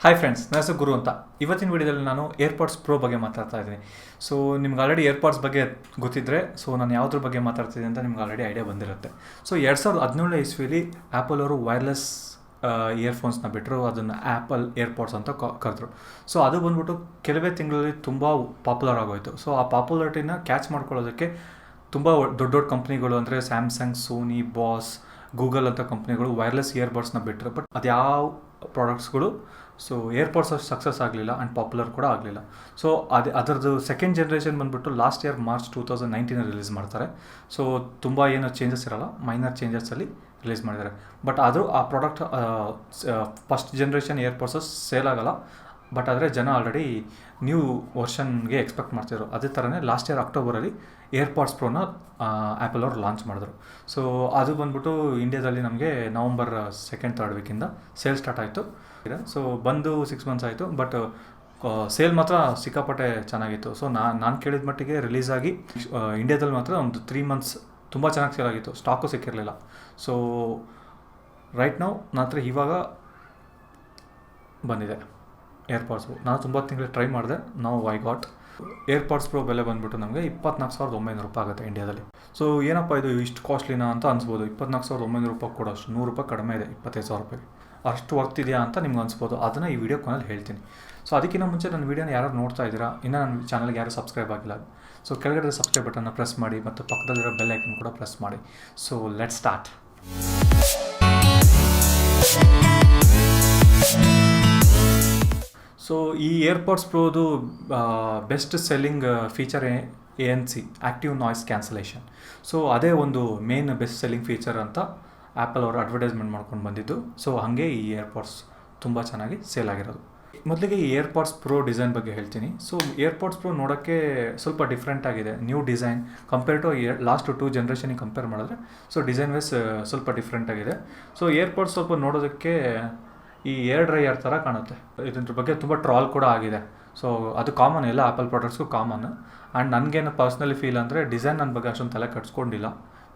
Hi friends, ನನ್ನ ಹೆಸರು ಗುರು ಅಂತ. ಇವತ್ತಿನ ವಿಡಿಯೋದಲ್ಲಿ ನಾನು ಏರ್ಪಾಡ್ಸ್ ಪ್ರೋ ಬಗ್ಗೆ ಮಾತಾಡ್ತಾ ಇದ್ದೀನಿ. ಸೊ ನಿಮ್ಗೆ ಆಲ್ರೆಡಿ ಏರ್ಪಾಡ್ಸ್ ಬಗ್ಗೆ ಗೊತ್ತಿದ್ದರೆ ನಾನು ಯಾವುದ್ರ ಬಗ್ಗೆ ಮಾತಾಡ್ತಿದ್ದೀನಿ ಅಂತ ನಿಮ್ಗೆ ಆಲ್ರೆಡಿ ಐಡಿಯಾ ಬಂದಿರುತ್ತೆ. ಸೊ 2017 ಇಸ್ವಿಲಿ ಆ್ಯಪಲ್ ಅವರು ವೈರ್ಲೆಸ್ ಇಯರ್ಫೋನ್ಸ್ನ ಬಿಟ್ಟರು, ಅದನ್ನು ಆ್ಯಪಲ್ ಏರ್ಪಾಡ್ಸ್ ಅಂತ ಕರೆದ್ರು. ಸೊ ಅದು ಬಂದ್ಬಿಟ್ಟು ಕೆಲವೇ ತಿಂಗಳಲ್ಲಿ ತುಂಬ ಪಾಪ್ಯುಲರ್ ಆಗೋಯಿತು. ಸೊ ಆ ಪಾಪ್ಯುಲಾರಿಟಿನ ಕ್ಯಾಚ್ ಮಾಡ್ಕೊಳ್ಳೋದಕ್ಕೆ ತುಂಬ ದೊಡ್ಡ ದೊಡ್ಡ ಕಂಪ್ನಿಗಳು ಅಂದರೆ ಸ್ಯಾಮ್ಸಂಗ್, ಸೋನಿ, ಬಾಸ್, ಗೂಗಲ್ ಅಂತ ಕಂಪ್ನಿಗಳು ವೈರ್ಲೆಸ್ ಇಯರ್ಬಡ್ಸ್ನ ಬಿಟ್ಟರು. ಬಟ್ ಅದು ಯಾವ ಪ್ರಾಡಕ್ಟ್ಸ್ಗಳು ಏರ್ಪಾಡ್ಸ್ ಅಷ್ಟು ಸಕ್ಸಸ್ ಆಗಲಿಲ್ಲ ಆ್ಯಂಡ್ ಪಾಪ್ಯುಲರ್ ಕೂಡ ಆಗಲಿಲ್ಲ. ಸೊ ಅದರದ್ದು ಸೆಕೆಂಡ್ ಜನ್ರೇಷನ್ ಬಂದುಬಿಟ್ಟು ಲಾಸ್ಟ್ ಇಯರ್ ಮಾರ್ಚ್ 2019 ರಿಲೀಸ್ ಮಾಡ್ತಾರೆ. ಸೊ ತುಂಬ ಏನು ಚೇಂಜಸ್ ಇರೋಲ್ಲ, ಮೈನರ್ ಚೇಂಜಸಲ್ಲಿ ರಿಲೀಸ್ ಮಾಡಿದ್ದಾರೆ. ಬಟ್ ಆದರೂ ಆ ಪ್ರಾಡಕ್ಟ್ ಫಸ್ಟ್ ಜನ್ರೇಷನ್ ಏರ್ಪಾಡ್ಸಸ್ ಸೇಲ್ ಆಗೋಲ್ಲ. ಬಟ್ ಆದರೆ ಜನ ಆಲ್ರೆಡಿ ನ್ಯೂ ವರ್ಷನ್ಗೆ ಎಕ್ಸ್ಪೆಕ್ಟ್ ಮಾಡ್ತಿದ್ರು. ಅದೇ ಥರನೇ ಲಾಸ್ಟ್ ಇಯರ್ ಅಕ್ಟೋಬರಲ್ಲಿ ಏರ್ಪಾಡ್ಸ್ ಪ್ರೋನ ಆ್ಯಪಲ್ ಅವರು ಲಾಂಚ್ ಮಾಡಿದ್ರು. ಸೊ ಅದು ಬಂದ್ಬಿಟ್ಟು ಇಂಡಿಯಾದಲ್ಲಿ ನಮಗೆ November 2nd 3rd ವೀಕಿಂದ sale start ಆಯಿತು. ಸೊ ಬಂದು 6 months ಆಯಿತು. ಬಟ್ ಸೇಲ್ ಮಾತ್ರ ಸಿಕ್ಕಾಪಟ್ಟೆ ಚೆನ್ನಾಗಿತ್ತು. ಸೊ ನಾನು ಕೇಳಿದ ಮಟ್ಟಿಗೆ ರಿಲೀಸ್ ಆಗಿ ಇಂಡಿಯಾದಲ್ಲಿ ಮಾತ್ರ ಒಂದು 3 months ತುಂಬ ಚೆನ್ನಾಗಿ ಸೇಲ್ ಆಗಿತ್ತು, ಸ್ಟಾಕು ಸಿಕ್ಕಿರಲಿಲ್ಲ. ಸೊ ರೈಟ್ ನಾವು ನನ್ನ ಹತ್ರ ಇವಾಗ ಬಂದಿದೆ ಏರ್ಪಾಡ್ಸು. ನಾನು ತುಂಬ ತಿಂಗಳು ಟ್ರೈ ಮಾಡಿದೆ. ನಾವು ಐ ಗಾಟ್ ಏರ್ಪಾಡ್ಸ್ ಪ್ರೋ. ಬೆಲೆ ಬಂದುಬಿಟ್ಟು ನಮಗೆ 24,900 ರೂಪಾಯಿ ಆಗುತ್ತೆ ಇಂಡಿಯಾದಲ್ಲಿ. ಸೊ ಏನಪ್ಪ ಇದು ಇಷ್ಟು ಕಾಸ್ಟ್ಲಿನಾ ಅಂತ ಅನ್ಸ್ಬೋದು. 24,900 ರೂಪಾಯಿ ಕೊಡೋಷ್ಟು ₹100 ಕಡಿಮೆ ಇದೆ 25,000 ರೂಪಾಯಿಗೆ. ಅಷ್ಟು ವರ್ತ್ ಇದೆಯಾ ಅಂತ ನಿಮ್ಗೆ ಅನ್ಸ್ಬೋದು. ಅದನ್ನು ಈ ವಿಡಿಯೋ ಕೊನೆಯಲ್ಲಿ ಹೇಳ್ತೀನಿ. ಸೊ ಅದಕ್ಕಿಂತ ಮುಂಚೆ ನನ್ನ ವೀಡಿಯೋನ ಯಾರು ನೋಡ್ತಾ ಇದ್ದೀರಾ, ಇನ್ನೂ ನನ್ನ ಚಾನಲ್ಗೆ ಯಾರು ಸಬ್ಸ್ಕ್ರೈಬ್ ಆಗಿಲ್ಲ, ಸೊ ಕೆಳಗಡೆ ಸಬ್ಸ್ಕ್ರೈಬ್ ಬಟನ್ನ ಪ್ರೆಸ್ ಮಾಡಿ ಮತ್ತು ಪಕ್ಕದಲ್ಲಿರೋ ಬೆಲ್ ಐಕನ್ ಕೂಡ ಪ್ರೆಸ್ ಮಾಡಿ. So let's start. ಸೊ ಈ ಏರ್ಪಾಡ್ಸ್ ಪ್ರೋದು best selling feature ANC active noise cancellation. So ಅದೇ ಒಂದು ಮೇನ್ ಬೆಸ್ಟ್ ಸೆಲ್ಲಿಂಗ್ ಫೀಚರ್ ಅಂತ ಆ್ಯಪಲ್ ಅವರು ಅಡ್ವರ್ಟೈಸ್ಮೆಂಟ್ ಮಾಡ್ಕೊಂಡು ಬಂದಿದ್ದು. ಸೊ ಹಾಗೆ ಈ ಏರ್ಪಾಡ್ಸ್ ತುಂಬ ಚೆನ್ನಾಗಿ ಸೇಲ್ ಆಗಿರೋದು. ಮೊದಲಿಗೆ ಈ ಏರ್ಪಾಡ್ಸ್ ಪ್ರೋ ಡಿಸೈನ್ ಬಗ್ಗೆ ಹೇಳ್ತೀನಿ. ಸೊ ಏರ್ಪಾಡ್ಸ್ ಪ್ರೋ ನೋಡೋಕ್ಕೆ ಸ್ವಲ್ಪ ಡಿಫ್ರೆಂಟ್ ಆಗಿದೆ, new design compare to last 2 ಜನ್ರೇಷನಿಗೆ ಕಂಪೇರ್ ಮಾಡಿದ್ರೆ. ಸೊ ಡಿಸೈನ್ ವೈಸ್ ಸ್ವಲ್ಪ ಡಿಫ್ರೆಂಟ್ ಆಗಿದೆ. ಸೊ ಏರ್ಪಾಡ್ಸ್ ಸ್ವಲ್ಪ ನೋಡೋದಕ್ಕೆ ಈ ಏರ್ ಡ್ರೈಯರ್ ಥರ ಕಾಣುತ್ತೆ. ಇದ್ರ ಬಗ್ಗೆ ತುಂಬ ಟ್ರಾಲ್ ಕೂಡ ಆಗಿದೆ. ಸೊ ಅದು ಕಾಮನ್, ಎಲ್ಲ ಆ್ಯಪಲ್ ಪ್ರಾಡಕ್ಟ್ಸ್ಗೂ ಕಾಮನ್. ಆ್ಯಂಡ್ ನನಗೇನು ಪರ್ಸ್ನಲಿ ಫೀಲ್ ಅಂದರೆ ಡಿಸೈನ್ ನನ್ನ ಬಗ್ಗೆ ಅಷ್ಟೊಂದು ತಲೆ ಕಟ್ಸ್ಕೊಂಡಿಲ್ಲ.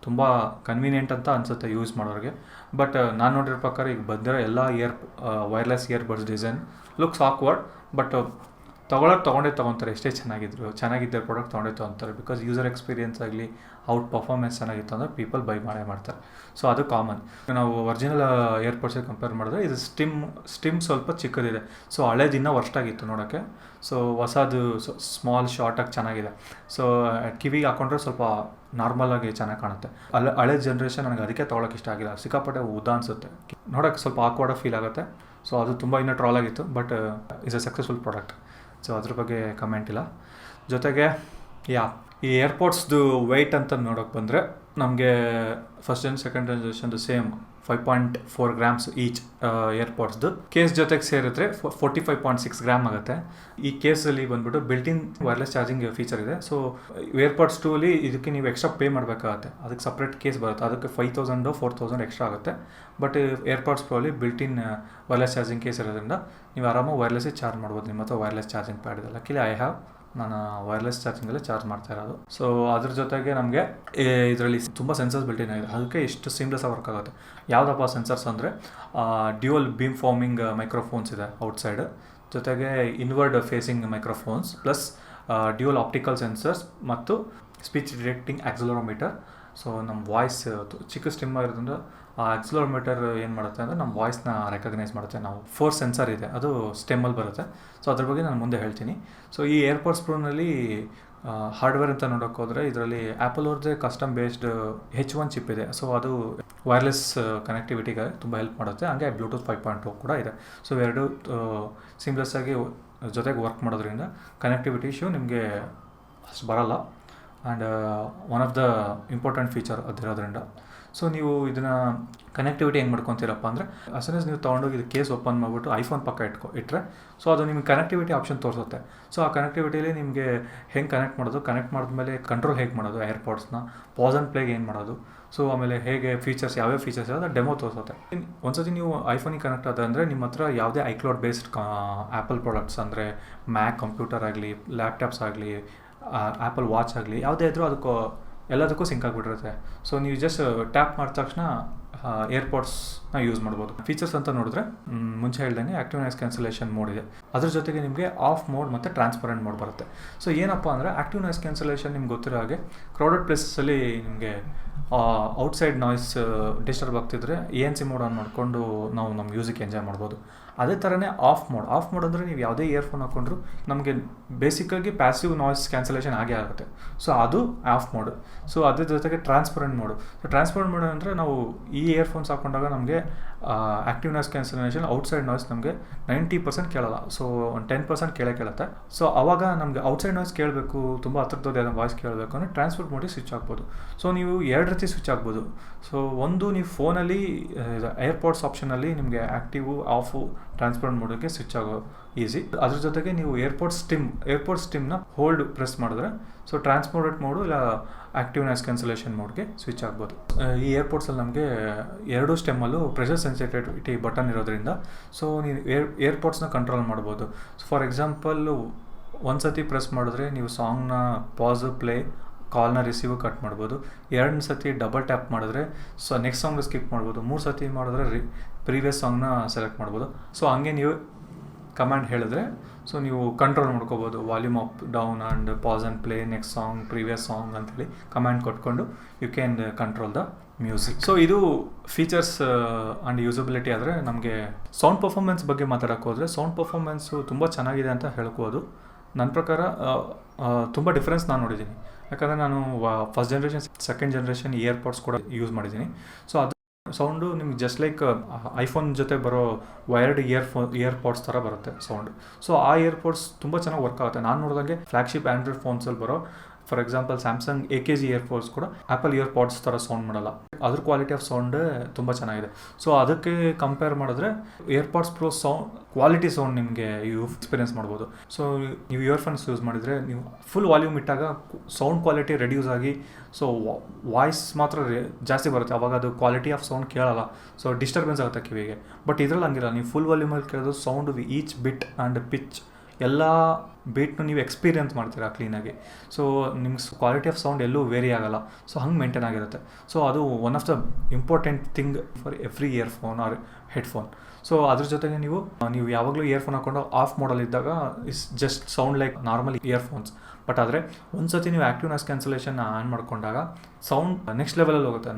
ತುಂಬ ಕನ್ವೀನಿಯೆಂಟ್ ಅಂತ ಅನಿಸುತ್ತೆ ಯೂಸ್ ಮಾಡೋರಿಗೆ. ಬಟ್ ನಾನು ನೋಡಿರೋ ಪ್ರಕಾರ ಈಗ ಬಂದಿರೋ ಎಲ್ಲ wireless earbuds design looks awkward. But ತೊಗೊಳ್ತಾರೆ, ಎಷ್ಟೇ ಚೆನ್ನಾಗಿದ್ದರೆ ಪ್ರಾಡಕ್ಟ್ ತೊಗೊಳ್ತಾರೆ. ಬಿಕಾಸ್ ಯೂಸರ್ ಎಕ್ಸ್ಪೀರಿಯನ್ಸ್ ಆಗಲಿ, ಔಟ್ ಪರ್ಫಾರ್ಮೆನ್ಸ್ ಚೆನ್ನಾಗಿತ್ತು ಅಂದರೆ ಪೀಪಲ್ ಬೈ ಮಾಡ್ತಾರೆ. ಸೊ ಅದು ಕಾಮನ್. ನಾವು ಒರಿಜಿನಲ್ ಏರ್ಪೋಡ್ಸಿಗೆ ಕಂಪೇರ್ ಮಾಡಿದ್ರೆ ಇದು ಸ್ಟಿಮ್ ಸ್ವಲ್ಪ ಚಿಕ್ಕದಿದೆ. ಸೊ ಹಳೇದಿನ್ನ ವರ್ಷಾಗಿತ್ತು ನೋಡೋಕ್ಕೆ. ಸೊ ಹೊಸದು ಸ್ಮಾಲ್ ಶಾರ್ಟಾಗಿ ಚೆನ್ನಾಗಿದೆ. ಸೊ ಕಿವಿಗೆ ಹಾಕೊಂಡ್ರೆ ಸ್ವಲ್ಪ ನಾರ್ಮಲಾಗಿ ಚೆನ್ನಾಗಿ ಕಾಣುತ್ತೆ. ಹಳೆ ಜನ್ರೇಷನ್ ನನಗೆ ಅದಕ್ಕೆ ತೊಗೊಳಕ್ಕೆ ಇಷ್ಟ ಆಗಿಲ್ಲ, ಸಿಕ್ಕಾಪಟ್ಟೆ ಉದ್ದ ಅನಿಸುತ್ತೆ, ನೋಡೋಕ್ಕೆ ಸ್ವಲ್ಪ ಆಕ್ವರ್ಡ್ ಫೀಲ್ ಆಗುತ್ತೆ. ಸೊ ಅದು ತುಂಬ ಇನ್ನೂ ಟ್ರಾಲ್ ಆಗಿತ್ತು. But is a successful product. So ಅದ್ರ ಬಗ್ಗೆ ಕಮೆಂಟ್ ಇಲ್ಲ. ಜೊತೆಗೆ ಈ ಏರ್ಪಾಡ್ಸ್ದು ವೆಯ್ಟ್ ಅಂತ ನೋಡೋಕೆ ಬಂದರೆ ನಮಗೆ ಫಸ್ಟ್ ಆ್ಯಂಡ್ ಸೆಕೆಂಡ್ ಜನ್ರೇಷನ್ದು ಸೇಮ್ 5.4 grams ಈಚ್ ಏರ್ಪಾಡ್ಸ್ದು. ಕೇಸ್ ಜೊತೆಗೆ ಸೇರಿದ್ರೆ 45.6 grams ಆಗುತ್ತೆ. ಈ ಕೇಸಲ್ಲಿ ಬಂದ್ಬಿಟ್ಟು ಬಿಲ್ಟಿನ್ ವೈರ್ಲೆಸ್ ಚಾರ್ಜಿಂಗ್ ಫೀಚರ್ ಇದೆ. ಸೊ ಏರ್ಪಾಡ್ಸ್ 2ಅಲ್ಲಿ ಇದಕ್ಕೆ ನೀವು ಎಕ್ಸ್ಟ್ರಾ ಪೇ ಮಾಡಬೇಕಾಗತ್ತೆ, ಅದಕ್ಕೆ ಸಪ್ರೇಟ್ ಕೇಸ್ ಬರುತ್ತೆ. ಅದಕ್ಕೆ 5,000 4,000 ಎಕ್ಸ್ಟ್ರಾ ಆಗುತ್ತೆ. ಬಟ್ ಏರ್ಪಾಡ್ಸ್ ಪ್ರೋ ಅಲ್ಲಿ ಬಿಲ್ಟಿನ್ ವೈರ್ಲೆಸ್ ಚಾರ್ಜಿಂಗ್ ಕೇಸ್ ಇರೋದ್ರಿಂದ ನೀವು ಆರಾಮಾಗಿ ವೈರ್ಲೆಸ್ಸೇ ಚಾರ್ಜ್ ಮಾಡ್ಬೋದು. ನಿಮ್ಮ ಹತ್ರ ವೈರ್ಲೆಸ್ ಚಾರ್ಜಿಂಗ್ ಪ್ಯಾಡ್ ಇದೆ. ಲಕ್ಕಿಲಿ ನಾನು ವೈರ್ಲೆಸ್ ಚಾರ್ಜಿಂಗಲ್ಲೇ ಚಾರ್ಜ್ ಮಾಡ್ತಾ ಇರೋದು. ಸೊ ಅದ್ರ ಜೊತೆಗೆ ನಮಗೆ ಇದರಲ್ಲಿ ತುಂಬ ಸೆನ್ಸರ್ಸ್ ಬಿಲ್ಟಿನ್ ಆಗಿದೆ. ಅದಕ್ಕೆ ಇಷ್ಟು ಸೀಮ್ಲೆಸ್ ಆಗಿ ವರ್ಕ್ ಆಗುತ್ತೆ. ಯಾವುದಪ್ಪ ಸೆನ್ಸರ್ಸ್ ಅಂದರೆ ಡ್ಯುಯಲ್ ಬೀಮ್ ಫಾರ್ಮಿಂಗ್ ಮೈಕ್ರೋಫೋನ್ಸ್ ಇದೆ ಔಟ್ಸೈಡ್, ಜೊತೆಗೆ inward facing microphones, plus dual optical sensors ಮತ್ತು ಸ್ಪೀಚ್ ಡಿಟೆಕ್ಟಿಂಗ್ ಆಕ್ಸಲರೋಮೀಟರ್. ಸೊ ನಮ್ಮ ವಾಯ್ಸ್ ಚಿಕ್ಕ ಸ್ಟಿಮ್ ಆಗಿರೋದ್ರಿಂದ ಆ ಆಕ್ಸಲರೋಮೀಟರ್ ಏನು ಮಾಡುತ್ತೆ ಅಂದರೆ ನಮ್ಮ ವಾಯ್ಸ್ನ ರೆಕಗ್ನೈಸ್ ಮಾಡುತ್ತೆ. ನಾವು 4 ಸೆನ್ಸರ್ ಇದೆ, ಅದು ಸ್ಟೆಮ್ಮಲ್ಲಿ ಬರುತ್ತೆ. ಸೊ ಅದ್ರ ಬಗ್ಗೆ ನಾನು ಮುಂದೆ ಹೇಳ್ತೀನಿ. ಸೊ ಈ ಏರ್ಪಾಡ್ಸ್ ಪ್ರೋನಲ್ಲಿ ಹಾರ್ಡ್ವೇರ್ ಅಂತ ನೋಡೋಕೆ ಹೋದರೆ ಇದರಲ್ಲಿ ಆ್ಯಪಲ್ ಅವ್ರದ್ದೇ ಕಸ್ಟಮ್ ಬೇಸ್ಡ್ H1 ಚಿಪ್ ಇದೆ. ಸೊ ಅದು ವೈರ್ಲೆಸ್ ಕನೆಕ್ಟಿವಿಟಿಗೆ ತುಂಬ ಹೆಲ್ಪ್ ಮಾಡುತ್ತೆ. ಹಂಗೆ ಬ್ಲೂಟೂತ್ 5.2 ಕೂಡ ಇದೆ. ಸೊ ಎರಡು ಸೀಮ್ಲೆಸ್ ಆಗಿ ಜೊತೆಗೆ ವರ್ಕ್ ಮಾಡೋದ್ರಿಂದ ಕನೆಕ್ಟಿವಿಟಿ ಇಶ್ಯೂ ನಿಮಗೆ ಅಷ್ಟು ಬರೋಲ್ಲ. And one of the important feature ಅದಿರೋದ್ರಿಂದ. ಸೊ ನೀವು ಇದನ್ನು ಕನೆಕ್ಟಿವಿಟಿ ಹೆಂಗೆ ಮಾಡ್ಕೊತೀರಪ್ಪ ಅಂದರೆ ಅಸನೇಸ್ ನೀವು ತೊಗೊಂಡೋಗಿ ಇದು ಕೇಸ್ ಓಪನ್ ಮಾಡಿಬಿಟ್ಟು ಐಫೋನ್ ಪಕ್ಕ ಇಟ್ಟರೆ ಸೊ ಅದು ನಿಮಗೆ ಕನೆಕ್ಟಿವಿಟಿ ಆಪ್ಷನ್ ತೋರಿಸುತ್ತೆ. ಸೊ ಆ ಕನೆಕ್ಟಿವಿಟಿಲಿ ನಿಮಗೆ ಹೆಂಗೆ ಕನೆಕ್ಟ್ ಮಾಡಿದ್ಮೇಲೆ ಕಂಟ್ರೋಲ್ ಹೇಗೆ ಮಾಡೋದು, ಏರ್ಪಾಡ್ಸ್ನ ಪಾಸ್ ಆ್ಯಂಡ್ ಪ್ಲೇಗೆ ಏನು ಮಾಡೋದು, ಸೊ ಆಮೇಲೆ ಹೇಗೆ ಫೀಚರ್ಸ್ ಯಾವ್ಯಾವ ಫೀಚರ್ಸ್ ಇರೋದು ಡೆಮೋ ತೋರಿಸುತ್ತೆ. ಒಂದ್ಸತಿ ನೀವು ಐಫೋನಿಗೆ ಕನೆಕ್ಟ್ ಆದ ಅಂದರೆ ನಿಮ್ಮ ಹತ್ರ ಯಾವುದೇ ಐಕ್ಲೌಡ್ ಬೇಸ್ಡ್ ಆ್ಯಪಲ್ ಪ್ರಾಡಕ್ಟ್ಸ್ ಅಂದರೆ ಮ್ಯಾಕ್ ಕಂಪ್ಯೂಟರ್ ಆಗಲಿ, ಲ್ಯಾಪ್ಟಾಪ್ಸ್ ಆಗಲಿ, ಆ್ಯಪಲ್ ವಾಚ್ ಆಗಲಿ ಯಾವುದೇ ಇದ್ರೂ ಅದಕ್ಕೆ ಎಲ್ಲದಕ್ಕೂ ಸಿಂಕ್ ಆಗಿಬಿಟ್ಟಿರುತ್ತೆ. ಸೊ ನೀವು ಜಸ್ಟ್ ಟ್ಯಾಪ್ ಮಾಡಿದ ತಕ್ಷಣ ಏರ್ಪಾಡ್ಸ್ನ ಯೂಸ್ ಮಾಡ್ಬೋದು. ಫೀಚರ್ಸ್ ಅಂತ ನೋಡಿದ್ರೆ ಮುಂಚೆ ಹೇಳ್ದಂಗೆ ಆಕ್ಟಿವ್ ನಾಯ್ಸ್ ಕ್ಯಾನ್ಸಲೇಷನ್ ಮೋಡ್ ಇದೆ, ಅದ್ರ ಜೊತೆಗೆ ನಿಮಗೆ ಆಫ್ ಮೋಡ್ ಮತ್ತು ಟ್ರಾನ್ಸ್ಪರೆಂಟ್ ಮೋಡ್ ಬರುತ್ತೆ. ಸೊ ಏನಪ್ಪ ಅಂದರೆ ಆಕ್ಟಿವ್ ನಾಯ್ಸ್ ಕ್ಯಾನ್ಸಲೇಷನ್ ನಿಮ್ಗೆ ಗೊತ್ತಿರೋ ಹಾಗೆ ಕ್ರೌಡೆಡ್ ಪ್ಲೇಸಲ್ಲಿ ನಿಮಗೆ ಔಟ್ಸೈಡ್ ನಾಯ್ಸ್ ಡಿಸ್ಟರ್ಬ್ ಆಗ್ತಿದ್ರೆ ANC ಮೋಡ್ ಆನ್ ಮಾಡಿಕೊಂಡು ನಾವು ನಮ್ಮ ಮ್ಯೂಸಿಕ್ ಎಂಜಾಯ್ ಮಾಡ್ಬೋದು. ಅದೇ ಥರನೇ ಆಫ್ ಮೋಡ್ ಅಂದರೆ ನೀವು ಯಾವುದೇ ಇಯರ್ಫೋನ್ ಹಾಕೊಂಡ್ರು ನಮಗೆ ಬೇಸಿಕ್ಕಾಗಿ ಪ್ಯಾಸಿವ್ ನಾಯ್ಸ್ ಕ್ಯಾನ್ಸಲೇಷನ್ ಆಗೇ ಆಗುತ್ತೆ. ಸೊ ಅದು ಆಫ್ ಮೋಡ್. ಸೊ ಅದ್ರ ಜೊತೆಗೆ transparent mode. So transparent mode ಅಂದರೆ ನಾವು ಈ ಇಯರ್ಫೋನ್ಸ್ ಹಾಕೊಂಡಾಗ ನಮಗೆ active noise cancellation outside noise ನಮಗೆ 90% ಕೇಳಲ್ಲ, ಸೊ ಒಂದು 10% ಕೇಳುತ್ತೆ. ಸೊ ಅವಾಗ ನಮಗೆ ಔಟ್ಸೈಡ್ ನಾಯ್ಸ್ ಕೇಳಬೇಕು, ತುಂಬ ಹತ್ರದ್ದು ವಾಯ್ಸ್ ಕೇಳಬೇಕು ಅಂದರೆ ಟ್ರಾನ್ಸ್ಪೋರ್ಟ್ ಮೋಡಿಗೆ ಸ್ವಿಚ್ ಆಗ್ಬೋದು. ಸೊ ನೀವು ಎರಡು ರೀತಿ ಸ್ವಿಚ್ ಆಗ್ಬೋದು. ಸೊ ಒಂದು ನೀವು ಫೋನಲ್ಲಿ ಏರ್ಪಾಡ್ಸ್ ಆಪ್ಷನಲ್ಲಿ ನಿಮಗೆ ಆ್ಯಕ್ಟಿವು ಆಫು ಟ್ರಾನ್ಸ್ಪರೆಂಟ್ ಮೋಡಿಗೆ ಸ್ವಿಚ್ ಆಗೋ ಈಸಿ. ಅದ್ರ ಜೊತೆಗೆ ನೀವು ಏರ್ಪೋರ್ಟ್ ಸ್ಟಿಮ್ನ ಹೋಲ್ಡ್ ಪ್ರೆಸ್ ಮಾಡಿದ್ರೆ ಸೊ ಟ್ರಾನ್ಸ್ಪೋರ್ಟ್ ಮೋಡು ಇಲ್ಲ ಆಕ್ಟಿವ್ ನಾಯ್ಸ್ ಕ್ಯಾನ್ಸಲೇಷನ್ ಮೋಡ್ಗೆ ಸ್ವಿಚ್ ಆಗ್ಬೋದು. ಈ ಏರ್ಪೋರ್ಟ್ಸಲ್ಲಿ ನಮಗೆ ಎರಡು ಸ್ಟೆಮ್ಮಲ್ಲೂ ಪ್ರೆಷರ್ ಸೆನ್ಸಿಟಿವಿಟಿ ಬಟನ್ ಇರೋದ್ರಿಂದ ಸೊ ನೀವು ಏರ್ಪೋರ್ಟ್ಸ್ನ ಕಂಟ್ರೋಲ್ ಮಾಡ್ಬೋದು. ಫಾರ್ ಎಕ್ಸಾಂಪಲ್ ಒಂದು ಸತಿ ಪ್ರೆಸ್ ಮಾಡಿದ್ರೆ ನೀವು ಸಾಂಗ್ನ ಪಾಸ್ ಪ್ಲೇ ಕಾಲ್ನ ರಿಸೀವ್ ಕಟ್ ಮಾಡ್ಬೋದು. 2 ಸತಿ ಡಬಲ್ ಟ್ಯಾಪ್ ಮಾಡಿದ್ರೆ ಸೊ ನೆಕ್ಸ್ಟ್ ಸಾಂಗ್ನ ಸ್ಕಿಪ್ ಮಾಡ್ಬೋದು. 3 ಸತಿ ಮಾಡಿದ್ರೆ ಪ್ರೀವಿಯಸ್ ಸಾಂಗ್ನ ಸೆಲೆಕ್ಟ್ ಮಾಡ್ಬೋದು. ಸೊ ಹಂಗೆ ನೀವು ಕಮಾಂಡ್ ಹೇಳಿದ್ರೆ ಸೊ ನೀವು ಕಂಟ್ರೋಲ್ ಮಾಡ್ಕೋಬೋದು, volume up down and pause and play next song previous song ಅಂತೇಳಿ ಕಮಾಂಡ್ ಕೊಟ್ಕೊಂಡು you can control the music. So ಇದು ಫೀಚರ್ಸ್ ಆ್ಯಂಡ್ ಯೂಸಬಿಲಿಟಿ. ಆದರೆ ನಮಗೆ ಸೌಂಡ್ ಪರ್ಫಾರ್ಮೆನ್ಸ್ ಬಗ್ಗೆ ಮಾತಾಡೋಕ್ಕೆ ಹೋದರೆ ಸೌಂಡ್ ಪರ್ಫಾರ್ಮೆನ್ಸು ತುಂಬ ಚೆನ್ನಾಗಿದೆ ಅಂತ ಹೇಳ್ಬೋದು. ನನ್ನ ಪ್ರಕಾರ ತುಂಬ ಡಿಫ್ರೆನ್ಸ್ ನಾನು ನೋಡಿದ್ದೀನಿ. ಯಾಕಂದರೆ ನಾನು ಫಸ್ಟ್ ಜನ್ರೇಷನ್ ಸೆಕೆಂಡ್ ಜನ್ರೇಷನ್ ಇಯರ್ಪಾಡ್ಸ್ ಕೂಡ ಯೂಸ್ ಮಾಡಿದ್ದೀನಿ. ಸೊ ಅದು ಸೌಂಡು ನಿಮ್ಗೆ ಜಸ್ಟ್ ಲೈಕ್ ಐಫೋನ್ ಜೊತೆ ಬರೋ ವೈರ್ಡ್ ಇಯರ್ಪಾಡ್ಸ್ ಥರ ಬರುತ್ತೆ ಸೌಂಡ್. ಸೊ ಆ ಇಯರ್ಪಾಡ್ಸ್ ತುಂಬ ಚೆನ್ನಾಗಿ ವರ್ಕ್ ಆಗುತ್ತೆ. ನಾನು ನೋಡಿದಂಗೆ ಫ್ಲ್ಯಾಗ್ಶಿಪ್ ಆ್ಯಂಡ್ರಾಯ್ಡ್ ಫೋನ್ಸಲ್ಲಿ ಬರೋ for example Samsung AKG earphones ಕೂಡ ಆ್ಯಪಲ್ ಇಯರ್ಪಾಡ್ಸ್ ಥರ ಸೌಂಡ್ ಮಾಡಲ್ಲ. ಅದ್ರ ಕ್ವಾಲಿಟಿ ಆಫ್ ಸೌಂಡೇ ತುಂಬ ಚೆನ್ನಾಗಿದೆ. ಸೊ ಅದಕ್ಕೆ ಕಂಪೇರ್ ಮಾಡಿದ್ರೆ ಏರ್ಪಾಡ್ಸ್ ಪ್ರೋ ಕ್ವಾಲಿಟಿ ಸೌಂಡ್ ನಿಮಗೆ ಎಕ್ಸ್ಪೀರಿಯನ್ಸ್ ಮಾಡ್ಬೋದು. ಸೊ ನೀವು ಇಯರ್ಫೋನ್ಸ್ ಯೂಸ್ ಮಾಡಿದರೆ ನೀವು ಫುಲ್ ವಾಲ್ಯೂಮ್ ಇಟ್ಟಾಗ ಸೌಂಡ್ ಕ್ವಾಲಿಟಿ ರೆಡ್ಯೂಸ್ ಆಗಿ ಸೊ ವಾಯ್ಸ್ ಮಾತ್ರ ಜಾಸ್ತಿ ಬರುತ್ತೆ. ಅವಾಗ ಅದು ಕ್ವಾಲಿಟಿ ಆಫ್ ಸೌಂಡ್ ಕೇಳಲ್ಲ, ಸೊ ಡಿಸ್ಟರ್ಬೆನ್ಸ್ ಆಗುತ್ತೆ ಕಿವಿಗೆ. ಬಟ್ ಇದ್ರಲ್ಲಿ ಹಂಗಿಲ್ಲ, ನೀವು ಫುಲ್ ವಾಲ್ಯೂಮಲ್ಲಿ ಕೇಳೋದು sound each bit and pitch ಎಲ್ಲ ಬೀಟ್ನು ನೀವು ಎಕ್ಸ್ಪೀರಿಯನ್ಸ್ ಮಾಡ್ತೀರಾ ಕ್ಲೀನಾಗಿ. ಸೊ ನಿಮ್ಗೆ ಕ್ವಾಲಿಟಿ ಆಫ್ ಸೌಂಡ್ ಎಲ್ಲೂ ವೇರಿ ಆಗೋಲ್ಲ. ಸೊ ಹಂಗೆ ಮೇಂಟೈನ್ ಆಗಿರುತ್ತೆ. ಸೊ ಅದು one of the important thing for every earphone or headphone. So ಅದ್ರ ಜೊತೆಗೆ ನೀವು ಯಾವಾಗಲೂ ಇಯರ್ಫೋನ್ ಹಾಕೊಂಡು ಆಫ್ ಮಾಡಲಿದ್ದಾಗ is just sound like normal earphones. But ಆದರೆ ಒಂದು ಸತಿ ನೀವು ಆ್ಯಕ್ಟಿವ್ ನಾಯ್ಸ್ ಕ್ಯಾನ್ಸಲೇಷನ್ ಆನ್ ಮಾಡ್ಕೊಂಡಾಗ ಸೌಂಡ್ ನೆಕ್ಸ್ಟ್ ಲೆವೆಲಲ್ಲಿ ಹೋಗುತ್ತೆ.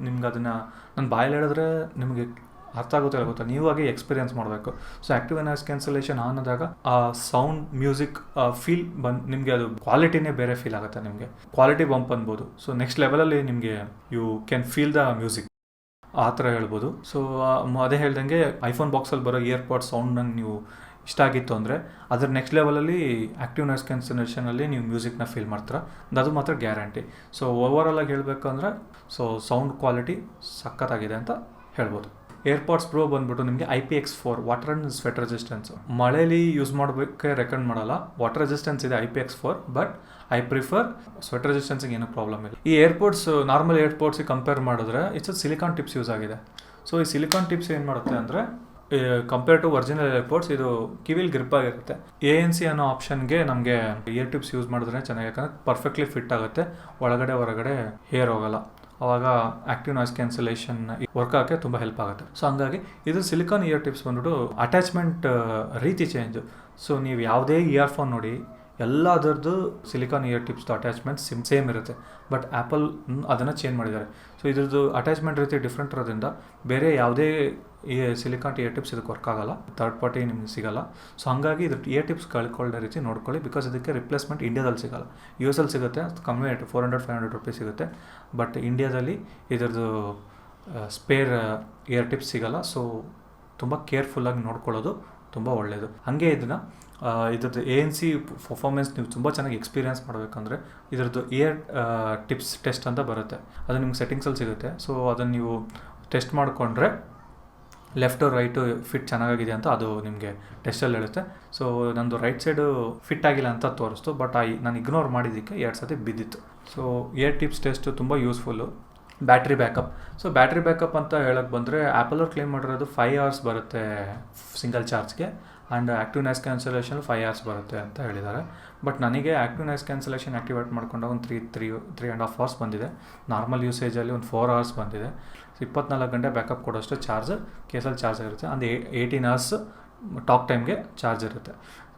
ನಿಮ್ಗೆ ಅದನ್ನು ನನ್ನ ಬಾಯಲ್ಲಿ ಹೇಳಿದ್ರೆ ನಿಮಗೆ ಅರ್ಥ ಆಗುತ್ತೆ, ನೀವು ಹಾಗೆ ಎಕ್ಸ್ಪೀರಿಯನ್ಸ್ ಮಾಡಬೇಕು. So active noise cancellation on ಆದಾಗ ಆ ಸೌಂಡ್ ಮ್ಯೂಸಿಕ್ ಫೀಲ್ ನಿಮಗೆ ಅದು ಕ್ವಾಲಿಟಿನೇ ಬೇರೆ ಫೀಲ್ ಆಗುತ್ತೆ, ನಿಮಗೆ ಕ್ವಾಲಿಟಿ ಬಂಪ್ ಅನ್ಬೋದು. ಸೊ ನೆಕ್ಸ್ಟ್ ಲೆವೆಲಲ್ಲಿ ನಿಮಗೆ you can feel the music ಆ ಥರ ಹೇಳ್ಬೋದು. ಸೊ ಅದೇ ಹೇಳ್ದಂಗೆ ಐಫೋನ್ ಬಾಕ್ಸಲ್ಲಿ ಬರೋ ಇಯರ್ಪಾಡ್ ಸೌಂಡ್ ನಂಗೆ ನೀವು ಇಷ್ಟ ಆಗಿತ್ತು ಅಂದರೆ ಅದ್ರ ನೆಕ್ಸ್ಟ್ ಲೆವೆಲಲ್ಲಿ ಆ್ಯಕ್ಟಿವ್ ನಾಯ್ಸ್ ಕ್ಯಾನ್ಸಲೇಷನಲ್ಲಿ ನೀವು ಮ್ಯೂಸಿಕ್ನ ಫೀಲ್ ಮಾಡ್ತೀರಾ, ಅದು ಮಾತ್ರ ಗ್ಯಾರಂಟಿ. ಸೊ ಓವರಾಲಾಗಿ ಹೇಳಬೇಕಂದ್ರೆ ಸೊ ಸೌಂಡ್ ಕ್ವಾಲಿಟಿ ಸಖತ್ತಾಗಿದೆ ಅಂತ ಹೇಳ್ಬೋದು. ಏರ್ಪಾಡ್ಸ್ ಪ್ರೋ ಬಂದ್ಬಿಟ್ಟು ನಿಮಗೆ IPX4 water and sweat resistance, ಮಳೆಯಲ್ಲಿ ಯೂಸ್ ಮಾಡೋಕ್ಕೆ ರೆಕಮೆಂಡ್ ಮಾಡಲ್ಲ. ವಾಟರ್ ರೆಸಿಸ್ಟೆನ್ಸ್ ಇದೆ IPX4, but I prefer sweat ರೆಸಿಸ್ಟೆನ್ಸಿಗೆ ಏನೂ ಪ್ರಾಬ್ಲಮ್ ಇಲ್ಲ. ಈ ಏರ್ಪಾಡ್ಸ್ ನಾರ್ಮಲ್ ಏರ್ಪಾಡ್ಸಿಗೆ ಕಂಪೇರ್ ಮಾಡಿದ್ರೆ ಇಟ್ಸ್ ಸಿಲಿಕಾನ್ ಟಿಪ್ಸ್ ಯೂಸ್ ಆಗಿದೆ. ಸೊ ಈ ಸಿಲಿಕಾನ್ ಟಿಪ್ಸ್ ಏನು ಮಾಡುತ್ತೆ ಅಂದರೆ ಕಂಪೇರ್ ಟು ಒರಿಜಿನಲ್ ಏರ್ಪಾಡ್ಸ್ ಇದು ಕಿವಿಲ್ ಗ್ರಿಪ್ ಆಗಿರುತ್ತೆ. ANC ಅನ್ನೋ ಆಪ್ಷನ್ಗೆ ನಮಗೆ ಇಯರ್ ಟಿಪ್ಸ್ ಯೂಸ್ ಮಾಡಿದ್ರೆ ಚೆನ್ನಾಗಿ, ಯಾಕಂದರೆ ಪರ್ಫೆಕ್ಟ್ಲಿ ಫಿಟ್ ಆಗುತ್ತೆ, ಒಳಗಡೆ ಹೊರಗಡೆ ಹೇರ್ ಹೋಗಲ್ಲ. ಆವಾಗ ಆ್ಯಕ್ಟಿವ್ ನಾಯ್ಸ್ ಕ್ಯಾನ್ಸಲೇಷನ್ ವರ್ಕ್ ಆಗೋಕ್ಕೆ ತುಂಬ ಹೆಲ್ಪ್ ಆಗುತ್ತೆ. ಸೊ ಹಂಗಾಗಿ ಇದು ಸಿಲಿಕಾನ್ ಇಯರ್ ಟಿಪ್ಸ್ ಬಂದ್ಬಿಟ್ಟು ಅಟ್ಯಾಚ್ಮೆಂಟ್ ರೀತಿ ಚೇಂಜ್. ಸೊ ನೀವು ಯಾವುದೇ ಇಯರ್ಫೋನ್ ನೋಡಿ ಎಲ್ಲದರದ್ದು ಸಿಲಿಕಾನ್ ಇಯರ್ ಟಿಪ್ಸ್ದು ಅಟ್ಯಾಚ್ಮೆಂಟ್ ಸೇಮ್ ಇರುತ್ತೆ, ಬಟ್ ಆ್ಯಪಲ್ ಅದನ್ನು ಚೇಂಜ್ ಮಾಡಿದ್ದಾರೆ. ಸೊ ಇದ್ರದ್ದು ಅಟ್ಯಾಚ್ಮೆಂಟ್ ರೀತಿ ಡಿಫ್ರೆಂಟ್ ಇರೋದ್ರಿಂದ ಬೇರೆ ಯಾವುದೇ ಈ ಸಿಲಿಕಾನ್ ಇಯರ್ ಟಿಪ್ಸ್ ಇದಕ್ಕೆ ವರ್ಕ್ ಆಗೋಲ್ಲ, ಥರ್ಡ್ ಪಾರ್ಟಿ ನಿಮ್ಗೆ ಸಿಗೋಲ್ಲ. ಸೊ ಹಾಗಾಗಿ ಇದ್ರ ಇಯರ್ ಟಿಪ್ಸ್ ಕಳ್ಕೊಳ್ಳೋ ರೀತಿ ನೋಡ್ಕೊಳ್ಳಿ, ಬಿಕಾಸ್ ಇದಕ್ಕೆ ರಿಪ್ಲೇಸ್ಮೆಂಟ್ ಇಂಡಿಯಾದಲ್ಲಿ ಸಿಗೋಲ್ಲ. US ಅಲ್ಲಿ ಸಿಗುತ್ತೆ, ಕಮ್ಮಿ ರೇಟ್ 400-500 ರೂಪೀಸ್ ಸಿಗುತ್ತೆ, ಬಟ್ ಇಂಡಿಯಾದಲ್ಲಿ ಇದರದ್ದು ಸ್ಪೇರ್ ಇಯರ್ ಟಿಪ್ಸ್ ಸಿಗೋಲ್ಲ. ಸೊ ತುಂಬ ಕೇರ್ಫುಲ್ಲಾಗಿ ನೋಡ್ಕೊಳ್ಳೋದು ತುಂಬ ಒಳ್ಳೆಯದು. ಹಾಗೆ ಇದ್ರದ್ದು ANC ಪರ್ಫಾರ್ಮೆನ್ಸ್ ನೀವು ತುಂಬ ಚೆನ್ನಾಗಿ ಎಕ್ಸ್ಪೀರಿಯನ್ಸ್ ಮಾಡಬೇಕಂದ್ರೆ ಇದರದ್ದು ಇಯರ್ ಟಿಪ್ಸ್ ಟೆಸ್ಟ್ ಅಂತ ಬರುತ್ತೆ, ಅದು ನಿಮ್ಗೆ ಸೆಟ್ಟಿಂಗ್ಸಲ್ಲಿ ಸಿಗುತ್ತೆ. ಸೊ ಅದನ್ನು ನೀವು ಟೆಸ್ಟ್ ಮಾಡಿಕೊಂಡ್ರೆ ಲೆಫ್ಟು ರೈಟು ಫಿಟ್ ಚೆನ್ನಾಗಿದೆ ಅಂತ ಅದು ನಿಮಗೆ ಟೆಸ್ಟಲ್ಲಿ ಹೇಳುತ್ತೆ. ಸೊ ನಂದು ರೈಟ್ ಸೈಡು ಫಿಟ್ ಆಗಿಲ್ಲ ಅಂತ ತೋರಿಸ್ತು, ಬಟ್ ನಾನು ಇಗ್ನೋರ್ ಮಾಡಿದ್ದಕ್ಕೆ 2 ಸತಿ ಬಿದ್ದಿತ್ತು. ಸೊ ಇಯರ್ ಟಿಪ್ಸ್ ಟೆಸ್ಟು ತುಂಬ useful. Battery backup, so battery backup ಅಂತ ಹೇಳಕ್ಕೆ ಬಂದರೆ ಆ್ಯಪಲ್ ಅವ್ರು ಕ್ಲೇಮ್ ಮಾಡಿರೋದು 5 hours ಬರುತ್ತೆ ಸಿಂಗಲ್ ಚಾರ್ಜ್ಗೆ, and active noise cancellation 5 hours ಬರುತ್ತೆ ಅಂತ ಹೇಳಿದ್ದಾರೆ. ಬಟ್ ನನಗೆ ಆ್ಯಕ್ಟಿವ್ ನಾಯ್ಸ್ ಕ್ಯಾನ್ಸಲೇಷನ್ ಆ್ಯಕ್ಟಿವೇಟ್ ಮಾಡ್ಕೊಂಡಾಗ ಒಂದು 3.5 hours ಬಂದಿದೆ. ನಾರ್ಮಲ್ ಯೂಸೇಜಲ್ಲಿ ಒಂದು 4 hours ಬಂದಿದೆ. 24 ಗಂಟೆ ಬ್ಯಾಕಪ್ ಕೊಡೋಷ್ಟು ಚಾರ್ಜ್ ಕೇಸಲ್ಲಿ ಚಾರ್ಜ್ ಇರುತ್ತೆ. ಅಂದರೆ 18 hours ಟಾಕ್ ಟೈಮ್ಗೆ ಚಾರ್ಜ್ ಇರುತ್ತೆ.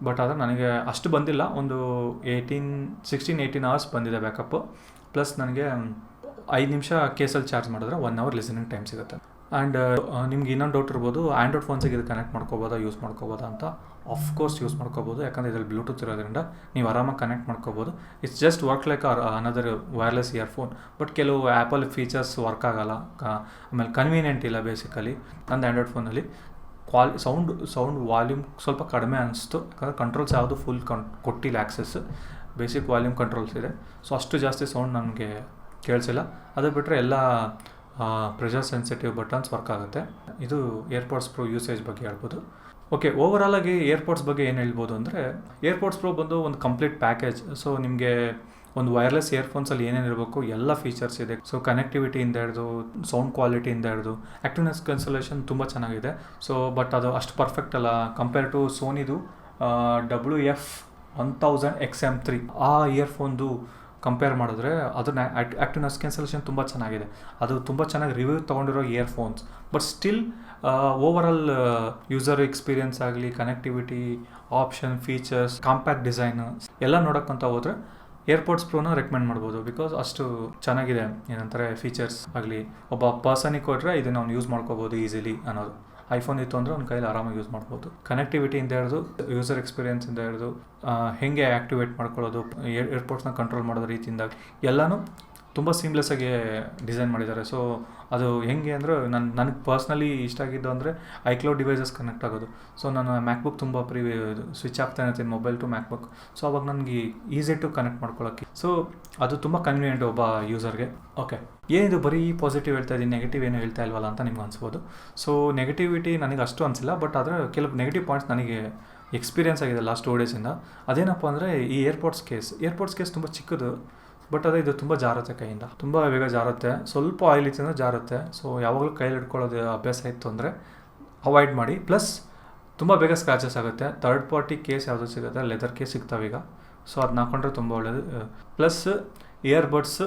ಬಟ್ ಆದರೆ ನನಗೆ ಅಷ್ಟು ಬಂದಿಲ್ಲ, ಒಂದು 16-18 hours ಬಂದಿದೆ ಬ್ಯಾಕಪ್ಪು. ಪ್ಲಸ್ ನನಗೆ 5 ನಿಮಿಷ ಕೇಸಲ್ಲಿ ಚಾರ್ಜ್ ಮಾಡಿದ್ರೆ 1 hour ಲಿಸನಿಂಗ್ ಟೈಮ್ ಸಿಗುತ್ತೆ. ಆ್ಯಂಡ್ ನಿಮ್ಗೆ ಇನ್ನೊಂದು ಡೌಟ್ ಇರ್ಬೋದು, ಆ್ಯಂಡ್ರಾಯ್ಡ್ ಫೋನ್ಸಿಗೆ ಇದು ಕನೆಕ್ಟ್ ಮಾಡ್ಕೋಬೋದಾ, ಯೂಸ್ ಮಾಡ್ಕೋಬೋದಾ ಅಂತ. ಆಫ್ಕೋರ್ಸ್ ಯೂಸ್ ಮಾಡ್ಕೋಬೋದು, ಯಾಕಂದರೆ ಇದರಲ್ಲಿ ಬ್ಲೂಟೂತ್ ಇರೋದ್ರಿಂದ ನೀವು ಆರಾಮಾಗಿ ಕನೆಕ್ಟ್ ಮಾಡ್ಕೋಬೋದು. It's just work like another wireless earphone. But ಕೆಲವು ಆ್ಯಪಲ್ ಫೀಚರ್ಸ್ ವರ್ಕ್ ಆಗೋಲ್ಲ, ಆಮೇಲೆ ಕನ್ವೀನಿಯೆಂಟ್ ಇಲ್ಲ ಬೇಸಿಕಲಿ. ನಂದು ಆ್ಯಂಡ್ರಾಯ್ಡ್ ಫೋನಲ್ಲಿ ಸೌಂಡ್ ವಾಲ್ಯೂಮ್ ಸ್ವಲ್ಪ ಕಡಿಮೆ ಅನಿಸ್ತು, ಯಾಕಂದರೆ ಕಂಟ್ರೋಲ್ಸ್ ಯಾವುದು ಫುಲ್ ಕೊಟ್ಟಿಲ್ಲ ಆ್ಯಕ್ಸೆಸ್. ಬೇಸಿಕ್ ವಾಲ್ಯೂಮ್ ಕಂಟ್ರೋಲ್ಸ್ ಇದೆ, ಸೊ ಅಷ್ಟು ಜಾಸ್ತಿ ಸೌಂಡ್ ನನಗೆ ಕೇಳಿಸಿಲ್ಲ. ಅದು ಬಿಟ್ಟರೆ ಎಲ್ಲ ಪ್ರೆಷರ್ ಸೆನ್ಸಿಟಿವ್ ಬಟನ್ಸ್ ವರ್ಕ್ ಆಗುತ್ತೆ. ಇದು ಏರ್ಪಾಡ್ಸ್ ಪ್ರೋ ಯೂಸೇಜ್ ಬಗ್ಗೆ ಹೇಳ್ಬೋದು. ಓಕೆ, ಓವರಾಲಾಗಿ ಏರ್ಪಾಡ್ಸ್ ಬಗ್ಗೆ ಏನು ಹೇಳ್ಬೋದು ಅಂದರೆ, ಏರ್ಪಾಡ್ಸ್ ಪ್ರೋ ಬಂದು ಒಂದು ಕಂಪ್ಲೀಟ್ ಪ್ಯಾಕೇಜ್. ಸೊ ನಿಮಗೆ ಒಂದು ವೈರ್ಲೆಸ್ ಇಯರ್ಫೋನ್ಸಲ್ಲಿ ಏನೇನು ಇರಬೇಕು ಎಲ್ಲ ಫೀಚರ್ಸ್ ಇದೆ. ಸೊ ಕನೆಕ್ಟಿವಿಟಿಯಿಂದ ಹಿಡಿದು ಸೌಂಡ್ ಕ್ವಾಲಿಟಿಯಿಂದ ಹಿಡಿದು ಆ್ಯಕ್ಟಿವ್ ನಾಯ್ಸ್ ಕ್ಯಾನ್ಸಲೇಷನ್ ತುಂಬ ಚೆನ್ನಾಗಿದೆ. ಸೊ ಬಟ್ ಅದು ಅಷ್ಟು ಪರ್ಫೆಕ್ಟ್ ಅಲ್ಲ ಕಂಪೇರ್ ಟು ಸೋನಿದು WF-1000XM3 ಆ ಇಯರ್ಫೋನ್ದು ಕಂಪೇರ್ ಮಾಡಿದ್ರೆ ಅದನ್ನ ಆ್ಯಕ್ಟಿವ್ ನಾಯ್ಸ್ ಕ್ಯಾನ್ಸಲೇಷನ್ ತುಂಬ ಚೆನ್ನಾಗಿದೆ. ಅದು ತುಂಬ ಚೆನ್ನಾಗಿ ರಿವ್ಯೂ ತೊಗೊಂಡಿರೋ earphones. But still overall user experience ಆಗಲಿ, connectivity, option, features, compact design ಎಲ್ಲ ನೋಡೋಕ್ಕಂತ ಹೋದರೆ ಏರ್ಪಾಡ್ಸ್ ಪ್ರೋನ ರೆಕಮೆಂಡ್ ಮಾಡ್ಬೋದು. ಬಿಕಾಸ್ ಅಷ್ಟು ಚೆನ್ನಾಗಿದೆ, ಏನಂತಾರೆ ಫೀಚರ್ಸ್ ಆಗಲಿ. ಒಬ್ಬ ಪರ್ಸನಿಗೆ ಕೊಟ್ಟರೆ ಇದನ್ನು ಅವ್ನು ಯೂಸ್ ಮಾಡ್ಕೋಬೋದು ಈಸಿಲಿ ಅನ್ನೋದು. ಐಫೋನ್ ಇತ್ತು ಅಂದರೆ ಅವ್ನ ಕೈಲಿ ಆರಾಮಾಗಿ ಯೂಸ್ ಮಾಡ್ಬೋದು. ಕನೆಕ್ಟಿವಿಟಿಯಿಂದ ಹಿಡಿದು ಯೂಸರ್ ಎಕ್ಸ್ಪೀರಿಯನ್ಸಿಂದ ಹಿಡಿದು ಹೇಗೆ ಆ್ಯಕ್ಟಿವೇಟ್ ಮಾಡ್ಕೊಳ್ಳೋದು, ಏರ್ಪೋರ್ಟ್ಸ್ನ ಕಂಟ್ರೋಲ್ ಮಾಡೋದು ರೀತಿಯಿಂದ ಎಲ್ಲನೂ ತುಂಬ ಸೀಮ್ಲೆಸ್ಸಾಗಿ ಡಿಸೈನ್ ಮಾಡಿದ್ದಾರೆ. ಸೊ ಅದು ಹೆಂಗೆ ಅಂದರೆ ನನಗೆ ಪರ್ಸ್ನಲಿ ಇಷ್ಟ ಆಗಿದ್ದು ಅಂದರೆ ಐಕ್ಲೌಡ್ ಡಿವೈಸಸ್ ಕನೆಕ್ಟ್ ಆಗೋದು. ಸೊ ನಾನು ಮ್ಯಾಕ್ಬುಕ್ ತುಂಬ ಸ್ವಿಚ್ ಆಗ್ತಾನೆ ಇರ್ತೀನಿ ಮೊಬೈಲ್ ಟು ಮ್ಯಾಕ್ಬುಕ್. ಸೊ ಅವಾಗ ನನಗೆ ಈಸಿ ಟು ಕನೆಕ್ಟ್ ಮಾಡ್ಕೊಳ್ಳೋಕ್ಕೆ. ಸೊ ಅದು ತುಂಬ ಕನ್ವೀನಿಯೆಂಟ್ ಒಬ್ಬ ಯೂಸರ್ಗೆ. ಓಕೆ, ಏನಿದು ಬರೀ ಪಾಸಿಟಿವ್ ಹೇಳ್ತಾ ಇದ್ದೀನಿ, ನೆಗೆಟಿವ್ ಏನು ಹೇಳ್ತಾ ಇಲ್ವಲ್ಲ ಅಂತ ನಿಮ್ಗೆ ಅನ್ಸ್ಬೋದು. ಸೊ ನೆಗೆಟಿವಿಟಿ ನನಗೆ ಅಷ್ಟು ಅನಿಸಿಲ್ಲ, ಬಟ್ ಆದರೆ ಕೆಲವು ನೆಗೆಟಿವ್ ಪಾಯಿಂಟ್ಸ್ ನನಗೆ ಎಕ್ಸ್ಪೀರಿಯನ್ಸ್ ಆಗಿದೆ ಲಾಸ್ಟ್ 2 days. ಅದೇನಪ್ಪ ಅಂದರೆ ಈ ಏರ್ಪಾಡ್ಸ್ ಕೇಸ್ ತುಂಬ ಚಿಕ್ಕದು. ಬಟ್ ಅದೇ ಇದು ತುಂಬ ಜಾರುತ್ತೆ, ಕೈಯಿಂದ ತುಂಬ ಬೇಗ ಜಾರುತ್ತೆ. ಸ್ವಲ್ಪ ಆಯಿಲ್ ಇತ್ತು ಜಾರುತ್ತೆ. ಸೊ ಯಾವಾಗಲೂ ಕೈಯಲ್ಲಿ ಹಿಡ್ಕೊಳ್ಳೋದು ಅಭ್ಯಾಸ ಇತ್ತು ಅಂದರೆ ಅವಾಯ್ಡ್ ಮಾಡಿ. ಪ್ಲಸ್ ತುಂಬ ಬೇಗ ಸ್ಕ್ರಾಚಸ್ ಆಗುತ್ತೆ. ಥರ್ಡ್ ಪಾರ್ಟಿ ಕೇಸ್ ಯಾವುದು ಸಿಗುತ್ತೆ, ಲೆದರ್ ಕೇಸ್ ಸಿಗ್ತಾವೀಗ. ಸೊ ಅದನ್ನ ಹಾಕೊಂಡ್ರೆ ತುಂಬ ಒಳ್ಳೆಯದು. ಪ್ಲಸ್ ಇಯರ್ಬಡ್ಸ್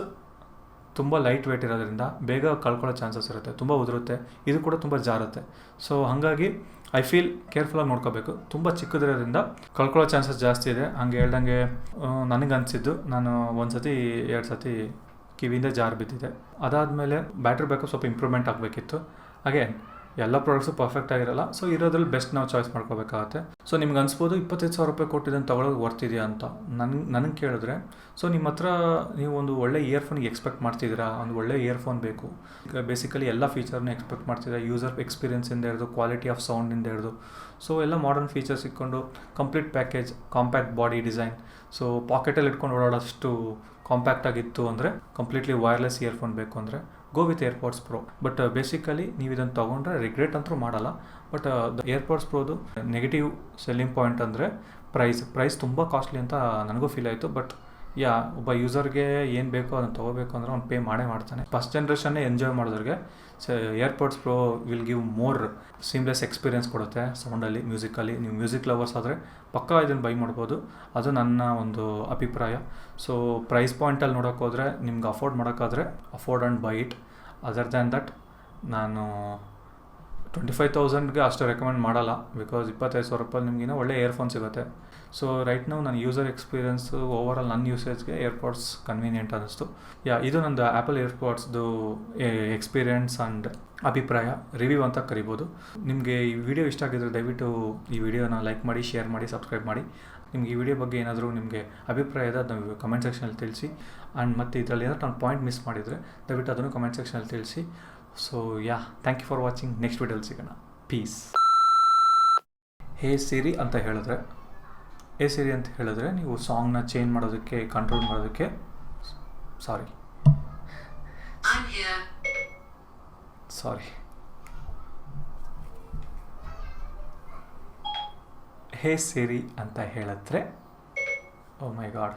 ತುಂಬ ಲೈಟ್ ವೇಟ್ ಇರೋದ್ರಿಂದ ಬೇಗ ಕಳ್ಕೊಳ್ಳೋ ಚಾನ್ಸಸ್ ಇರುತ್ತೆ, ತುಂಬ ಉದುರುತ್ತೆ. ಇದು ಕೂಡ ತುಂಬ ಜಾರುತ್ತೆ. ಸೊ ಹಾಗಾಗಿ ಐ ಫೀಲ್ ಕೇರ್ಫುಲ್ಲಾಗಿ ನೋಡ್ಕೋಬೇಕು. ತುಂಬ ಚಿಕ್ಕದಿರೋದ್ರಿಂದ ಕಳ್ಕೊಳ್ಳೋ ಚಾನ್ಸಸ್ ಜಾಸ್ತಿ ಇದೆ. ಹಂಗೆ ಹೇಳ್ದಂಗೆ ನನಗೆ ಅನಿಸಿದ್ದು, ನಾನು 1 ಸತಿ 2 ಸತಿ ಕಿವಿಯಿಂದ ಜಾರು ಬಿದ್ದಿದೆ. ಅದಾದಮೇಲೆ ಬ್ಯಾಟ್ರಿ ಬ್ಯಾಕಪ್ ಸ್ವಲ್ಪ ಇಂಪ್ರೂವ್ಮೆಂಟ್ ಆಗಬೇಕಿತ್ತು. ಹಾಗೆ ಎಲ್ಲ ಪ್ರಾಡಕ್ಟ್ಸು ಪರ್ಫೆಕ್ಟ್ ಆಗಿರಲ್ಲ. ಸೊ ಇರೋದ್ರಲ್ಲಿ ಬೆಸ್ಟ್ ನಾವು ಚಾಯ್ಸ್ ಮಾಡ್ಕೋಬೇಕಾಗತ್ತೆ. ಸೊ ನಿಮ್ಗೆ ಅನ್ಸ್ಬೋದು 25,000 ರೂಪಾಯಿ ಕೊಟ್ಟಿದ್ದನ್ನು ತೊಗೊಳೋದು ವರ್ತಿದೆಯಾ ಅಂತ. ನನಗೆ ಕೇಳಿದ್ರೆ, ಸೊ ನಿಮ್ಮ ಹತ್ರ ನೀವು ಒಂದು ಒಳ್ಳೆ ಇಯರ್ಫೋನ್ಗೆ ಎಕ್ಸ್ಪೆಕ್ಟ್ ಮಾಡ್ತಿದ್ದೀರಾ, ಒಂದು ಒಳ್ಳೆ ಇಯರ್ಫೋನ್ ಬೇಕು, ಬೇಸಿಕಲಿ ಎಲ್ಲ ಫೀಚರ್ನ ಎಕ್ಸ್ಪೆಕ್ಟ್ ಮಾಡ್ತಿದ್ದೀರಾ, ಯೂಸರ್ ಎಕ್ಸ್ಪೀರಿಯನ್ಸಿಂದ ಹಿಡಿದು ಕ್ವಾಲಿಟಿ ಆಫ್ ಸೌಂಡಿಂದ ಹಿಡಿದು. ಸೊ ಎಲ್ಲ ಮಾಡರ್ನ್ ಫೀಚರ್ಸ್ ಇಟ್ಕೊಂಡು complete package, compact body design, so ಪಾಕೆಟಲ್ಲಿ ಇಟ್ಕೊಂಡು ಓಡಾಡೋಷ್ಟು ಕಾಂಪ್ಯಾಕ್ಟ್ ಆಗಿತ್ತು ಅಂದರೆ, ಕಂಪ್ಲೀಟ್ಲಿ ವೈರ್ಲೆಸ್ ಇಯರ್ಫೋನ್ ಬೇಕು ಅಂದರೆ go with AirPods pro. But basically ನೀವು ಇದನ್ನು ತೊಗೊಂಡ್ರೆ ರಿಗ್ರೆಟ್ ಅಂತೂ ಮಾಡಲ್ಲ. ಬಟ್ ಏರ್ಪಾಡ್ಸ್ ಪ್ರೋದು ನೆಗೆಟಿವ್ ಸೆಲ್ಲಿಂಗ್ ಪಾಯಿಂಟ್ ಅಂದರೆ ಪ್ರೈಸ್ ತುಂಬ ಕಾಸ್ಟ್ಲಿ ಅಂತ ನನಗೂ ಫೀಲ್ ಆಯಿತು. ಬಟ್ ಒಬ್ಬ ಯೂಸರ್ಗೆ ಏನು ಬೇಕೋ ಅದನ್ನು ತೊಗೋಬೇಕು ಅಂದರೆ ಅವ್ನು ಪೇ ಮಾಡೇ ಮಾಡ್ತಾನೆ. ಫಸ್ಟ್ ಜನ್ರೇಷನ್ನೇ ಎಂಜಾಯ್ ಮಾಡಿದವ್ರಿಗೆ AirPods pro will give more seamless experience ಕೊಡುತ್ತೆ ಸೌಂಡಲ್ಲಿ, ಮ್ಯೂಸಿಕಲ್ಲಿ. ನೀವು ಮ್ಯೂಸಿಕ್ ಲವರ್ಸ್ ಆದರೆ ಪಕ್ಕಾ ಇದನ್ನು ಬೈ ಮಾಡ್ಬೋದು, ಅದು ನನ್ನ ಒಂದು ಅಭಿಪ್ರಾಯ. ಸೊ ಪ್ರೈಸ್ ಪಾಯಿಂಟಲ್ಲಿ ನೋಡೋಕೆ ಹೋದರೆ ನಿಮ್ಗೆ ಅಫೋರ್ಡ್ ಮಾಡೋಕ್ಕಾದರೆ afford and buy it. Other than that ನಾನು 25,000ಗೆ ಅಷ್ಟು ರೆಕಮೆಂಡ್ ಮಾಡಲ್ಲ. ಬಿಕಾಸ್ 25,000 ರೂಪಾಯಿ ನಿಮಗಿನ್ನ ಒಳ್ಳೆ ಇಯರ್ಫೋನ್ ಸಿಗುತ್ತೆ. ಸೊ ರೈಟ್ ನಾವು ನನ್ನ ಯೂಸರ್ ಎಕ್ಸ್ಪೀರಿಯನ್ಸು ಓವರಾಲ್ ನನ್ನ ಯೂಸೇಜ್ಗೆ ಏರ್ಪಾಡ್ಸ್ ಕನ್ವೀನಿಯೆಂಟ್ ಅನ್ನಿಸ್ತು. ಇದು ನಂದು ಆ್ಯಪಲ್ ಏರ್ಪಾಡ್ಸ್ದು ಎಕ್ಸ್ಪೀರಿಯೆನ್ಸ್ ಆ್ಯಂಡ್ ಅಭಿಪ್ರಾಯ, ರಿವ್ಯೂ ಅಂತ ಕರಿಬೋದು. ನಿಮಗೆ ಈ ವಿಡಿಯೋ ಇಷ್ಟ ಆಗಿದ್ರೆ ದಯವಿಟ್ಟು ಈ ವಿಡಿಯೋನ ಲೈಕ್ ಮಾಡಿ, ಶೇರ್ ಮಾಡಿ, ಸಬ್ಸ್ಕ್ರೈಬ್ ಮಾಡಿ. ನಿಮ್ಗೆ ಈ ವಿಡಿಯೋ ಬಗ್ಗೆ ಏನಾದರೂ ನಿಮಗೆ ಅಭಿಪ್ರಾಯ ಇದೆ ಅದನ್ನು ಕಮೆಂಟ್ ಸೆಕ್ಷನಲ್ಲಿ ತಿಳಿಸಿ. ಆ್ಯಂಡ್ ಮತ್ತು ಇದರಲ್ಲಿ ಏನಾದರೂ ನಾನು ಪಾಯಿಂಟ್ ಮಿಸ್ ಮಾಡಿದರೆ ದಯವಿಟ್ಟು ಅದನ್ನು ಕಮೆಂಟ್ ಸೆಕ್ಷನಲ್ಲಿ ತಿಳಿಸಿ. So thank you for watching. Next ವಿಡಿಯೋಲಿ ಸಿಗೋಣ. ಪೀಸ್. ಹೇ ಸಿರಿ ಅಂತ ಹೇಳಿದ್ರೆ ನೀವು ಸಾಂಗ್ನ ಚೇಂಜ್ ಮಾಡೋದಕ್ಕೆ, ಕಂಟ್ರೋಲ್ ಮಾಡೋದಕ್ಕೆ, ಸಾರಿ ಹೇ ಸಿರಿ ಅಂತ ಹೇಳಿದ್ರೆ, ಓ ಮೈ ಗಾಡ್.